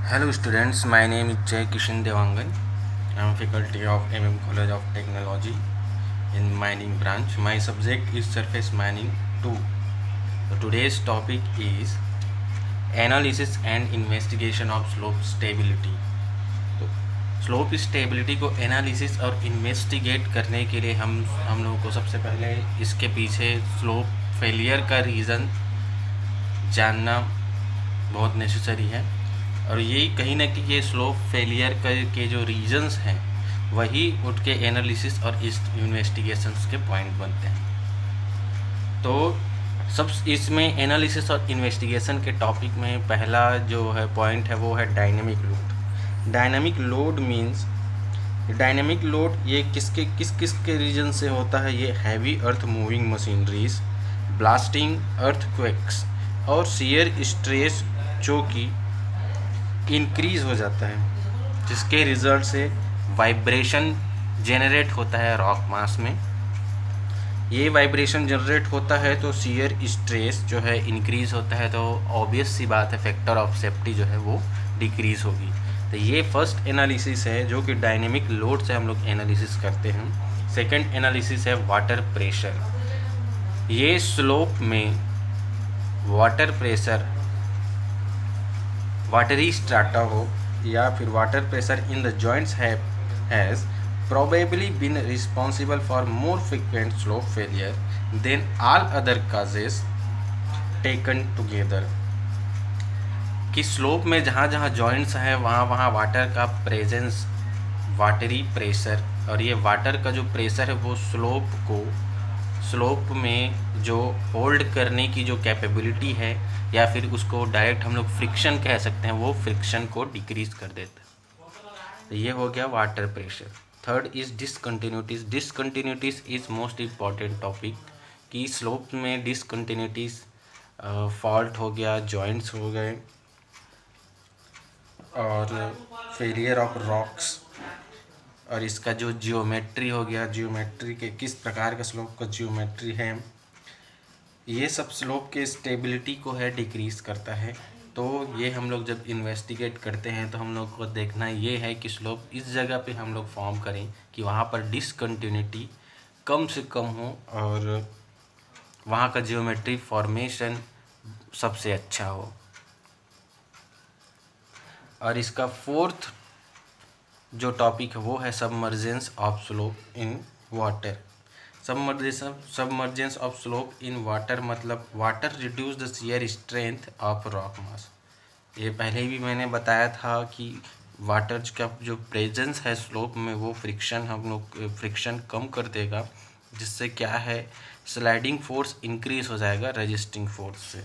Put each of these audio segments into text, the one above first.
Hello students, my name is Jay Kishan Devangan. I am faculty of College of Technology in mining branch. My subject is surface mining 2. So today's topic is analysis and investigation of slope stability. तो slope stability को analysis और investigate करने के लिए हम लोगों को सबसे पहले इसके पीछे स्लोप फेलियर का रीज़न जानना बहुत नेसेसरी है। और यही कहीं ना कहीं ये स्लोप फेलियर के जो रीजंस हैं वही उठ के एनालिसिस और इस इन्वेस्टिगेशंस के पॉइंट बनते हैं। तो सब इसमें एनालिसिस और इन्वेस्टिगेशन के टॉपिक में पहला जो है पॉइंट है वो है dynamic load. Dynamic load means dynamic load ये किस किस के रीजन से होता है। ये heavy earth moving machineries, blasting, earthquakes और शियर स्ट्रेस जो कि इंक्रीज़ हो जाता है, जिसके रिजल्ट से वाइब्रेशन जेनरेट होता है रॉक मास में। ये वाइब्रेशन जनरेट होता है तो शियर स्ट्रेस जो है इंक्रीज़ होता है, तो ऑब्वियस सी बात है फैक्टर ऑफ सेफ्टी जो है वो डिक्रीज़ होगी। तो ये फर्स्ट एनालिसिस है जो कि डायनेमिक लोड से हम लोग एनालिसिस करते हैं। सेकंड एनालिसिस है वाटर प्रेशर। ये स्लोप में वाटर प्रेशर, वाटरी स्ट्राटा हो या फिर water pressure in the joints has probably been responsible for more frequent slope failure than all other causes taken together। कि स्लोप में जहाँ जहाँ जॉइंट्स हैं वहाँ वहाँ वाटर का प्रेजेंस, वाटरी प्रेशर, और ये वाटर का जो प्रेशर है वो स्लोप में जो होल्ड करने की जो कैपेबिलिटी है या फिर उसको डायरेक्ट हम लोग फ्रिक्शन कह सकते हैं, वो फ्रिक्शन को डिक्रीज़ कर देता है। तो ये हो गया water pressure. Third is discontinuities. Discontinuities is most important topic कि स्लोप में डिसकंटिन्यूटीज़, फॉल्ट हो गया, जॉइंट्स हो गए और फेलियर ऑफ रॉक्स, और इसका जो जियोमेट्री हो गया, जियोमेट्री के किस प्रकार का स्लोप का जियोमेट्री है, ये सब स्लोप के स्टेबिलिटी को है डिक्रीज़ करता है। तो ये हम लोग जब इन्वेस्टिगेट करते हैं तो हम लोग को देखना ये है कि स्लोप इस जगह पे हम लोग फॉर्म करें कि वहाँ पर डिसकंटिन्यूटी कम से कम हो और वहाँ का जियोमेट्री फॉर्मेशन सबसे अच्छा हो। और इसका फोर्थ जो टॉपिक है वो है submergence of slope in water. Submergence of slope in water मतलब water reduce the shear strength of rock mass. ये पहले भी मैंने बताया था कि वाटर का जो प्रेजेंस है स्लोप में वो फ्रिक्शन कम कर देगा, जिससे क्या है स्लाइडिंग फोर्स इंक्रीज हो जाएगा रेजिस्टिंग फोर्स से।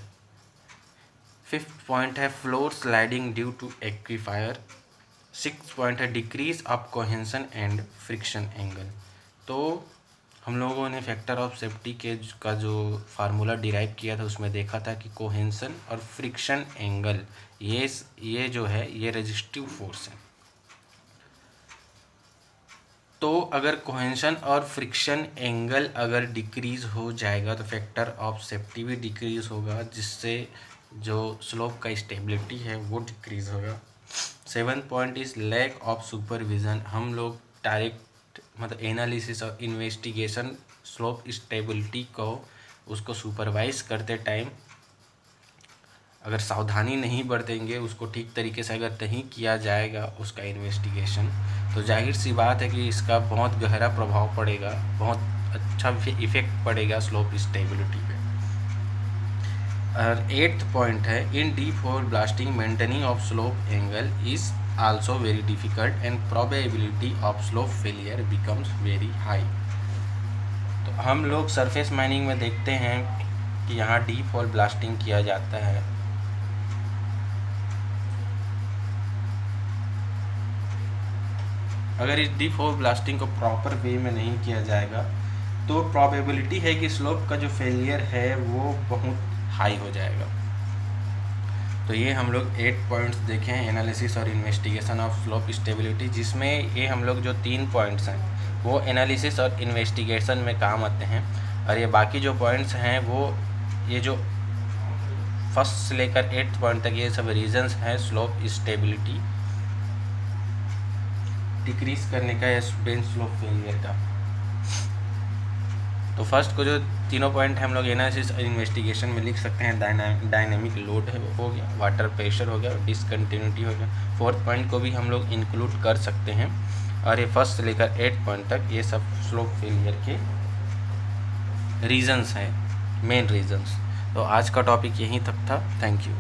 फिफ्थ पॉइंट है floor sliding due to aquifer. Six point है decrease of cohesion and friction angle. तो हम लोगों ने फैक्टर ऑफ सेफ्टी का जो फार्मूला डिराइव किया था उसमें देखा था कि कोहेंशन और फ्रिक्शन एंगल ये जो है ये रेजिस्टिव फोर्स है। तो अगर कोहेंशन और फ्रिक्शन एंगल अगर डिक्रीज हो जाएगा तो फैक्टर ऑफ सेफ्टी भी डिक्रीज होगा, जिससे जो स्लोप का स्टेबिलिटी है वो डिक्रीज होगा। Seventh point is lack of supervision. हम लोग डायरेक्ट मतलब एनालिसिस और इन्वेस्टिगेशन स्लोप स्टेबिलिटी को उसको सुपरवाइज करते टाइम अगर सावधानी नहीं बरतेंगे, उसको ठीक तरीके से अगर नहीं किया जाएगा उसका इन्वेस्टिगेशन, तो जाहिर सी बात है कि इसका बहुत गहरा प्रभाव पड़ेगा, बहुत अच्छा इफेक्ट पड़ेगा स्लोप स्टेबिलिटी पे। और एट्थ पॉइंट है इन deep whole blasting maintaining of slope angle is also very difficult and probability of slope failure becomes very high। तो हम लोग सरफेस माइनिंग में देखते हैं कि यहाँ डीप होल ब्लास्टिंग किया जाता है। अगर इस डीप होल ब्लास्टिंग को प्रॉपर वे में नहीं किया जाएगा तो प्रोबेबिलिटी है कि स्लोप का जो फेलियर है वो बहुत हाई हो जाएगा। तो ये हम लोग 8 पॉइंट्स देखें एनालिसिस और इन्वेस्टिगेशन ऑफ स्लोप स्टेबिलिटी, जिसमें ये हम लोग जो 3 पॉइंट्स हैं वो एनालिसिस और इन्वेस्टिगेशन में काम आते हैं, और ये बाकी जो पॉइंट्स हैं वो ये जो फर्स्ट से लेकर 8th पॉइंट तक ये सब रीजंस हैं स्लोप स्टेबिलिटी डिक्रीज करने का या बेंच स्लोप फेलियर का। तो फर्स्ट को जो तीनों पॉइंट हम लोग एनालिसिस और इन्वेस्टिगेशन में लिख सकते हैं। डायनामिक लोड है हो गया, वाटर प्रेशर हो गया, डिसकंटिन्यूटी हो गया। फोर्थ पॉइंट को भी हम लोग इंक्लूड कर सकते हैं। और ये फर्स्ट से लेकर 8 पॉइंट तक ये सब स्लोप फेलियर के रीजंस हैं, मेन रीजंस। तो आज का टॉपिक यहीं तक था। Thank you.